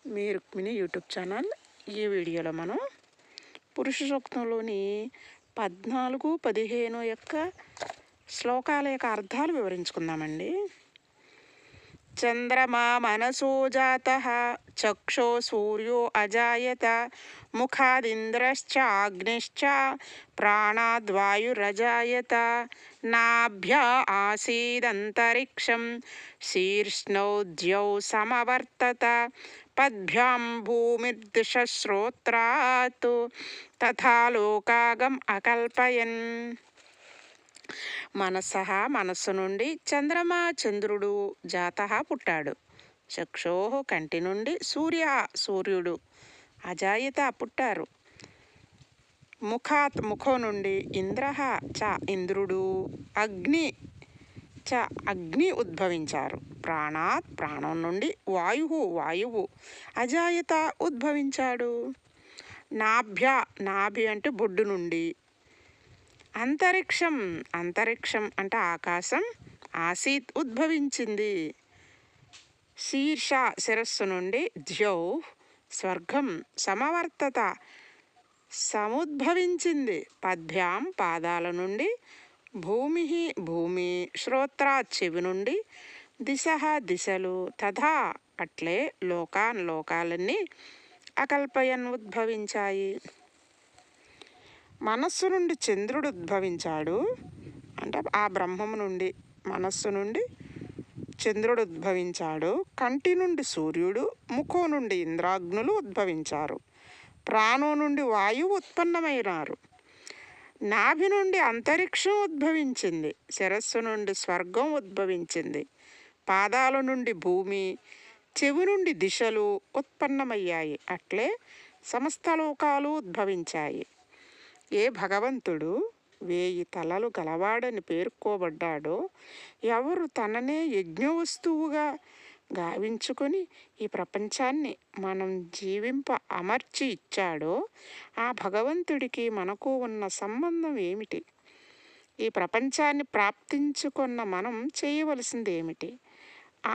మీ Rukmini YouTube channel. ఈ వీడియోలో మనం పురుష సూక్తంలోని 14, 15 యొక్క శ్లోకాల యొక్క అర్థాలు వివరించుకుందామండి. చంద్రమా మనసో జాతః చక్షో సూర్యో అజాయత ముఖాదింద్రశ్చ అగ్నిశ్చ ప్రాణాద్వాయురజాయత నాభ్యా ఆసీదంతరిక్షం శీర్ష్ణౌ ద్యౌ సమవర్తత పద్భ్యాం భూమిర్దిశశ్రోత్రాత్ తథా లోకాగం అకల్పయన్. మనసః మనస్సు నుండి చంద్రమా చంద్రుడు జాతః పుట్టాడు. చక్షోః కంటి నుండి సూర్య సూర్యుడు అజాయత పుట్టారు. ముఖాత్ ముఖం నుండి ఇంద్రః చ ఇంద్రుడు అగ్ని చ అగ్ని ఉద్భవించారు. ప్రాణాత్ ప్రాణం నుండి వాయువు అజాయత ఉద్భవించాడు. నాభ్య నాభి అంటే బొడ్డు నుండి అంతరిక్షం అంటే ఆకాశం ఆసీత్ ఉద్భవించింది. శీర్ష శిరస్సు నుండి ద్యౌ స్వర్గం సమవర్తత సముద్భవించింది. పద్భ్యాం పాదాల నుండి భూమి శ్రోత్రా చెవి నుండి దిశలు తథా అట్లే లోకాలన్నీ అకల్పయన్ ఉద్భవించాయి. మనస్సు నుండి చంద్రుడు ఉద్భవించాడు అంటే ఆ బ్రహ్మము నుండి మనస్సు నుండి చంద్రుడు ఉద్భవించాడు. కంటి నుండి సూర్యుడు ముఖం నుండి ఇంద్రాగ్నులు ఉద్భవించారు. ప్రాణం నుండి వాయువు ఉత్పన్నమైనారు. నాభి నుండి అంతరిక్షం ఉద్భవించింది. శిరస్సు నుండి స్వర్గం ఉద్భవించింది. పాదాల నుండి భూమి చెవి నుండి దిశలు ఉత్పన్నమయ్యాయి. అట్లే సమస్త లోకాలు ఉద్భవించాయి. ఏ భగవంతుడు 1000 తలలు గలవాడని పేర్కోబడ్డాడో, ఎవరు తననే యజ్ఞ వస్తువుగా గావించుకొని ఈ ప్రపంచాన్ని మనం జీవింప అమర్చి ఇచ్చాడో ఆ భగవంతుడికి మనకు ఉన్న సంబంధం ఏమిటి? ఈ ప్రపంచాన్ని ప్రాప్తించుకున్న మనం చేయవలసింది ఏమిటి?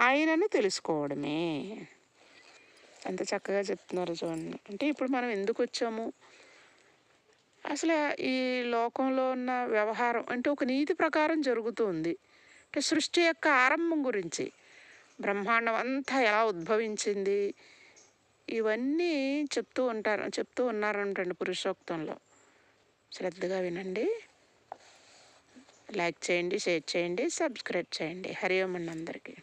ఆయనను తెలుసుకోవడమే. ఎంత చక్కగా చెప్తున్నారు చూడండి. అంటే ఇప్పుడు మనం ఎందుకు వచ్చాము, అసలు ఈ లోకంలో ఉన్న వ్యవహారం అంటే ఒక నీతి ప్రకారం జరుగుతుంది. అంటే సృష్టి యొక్క ఆరంభం గురించి, బ్రహ్మాండం అంతా ఎలా ఉద్భవించింది, ఇవన్నీ చెప్తూ ఉన్నారంటండి పురుషోక్తంలో. శ్రద్ధగా వినండి. లైక్ చేయండి, షేర్ చేయండి, సబ్స్క్రైబ్ చేయండి. హరి ఓం అండి అందరికీ.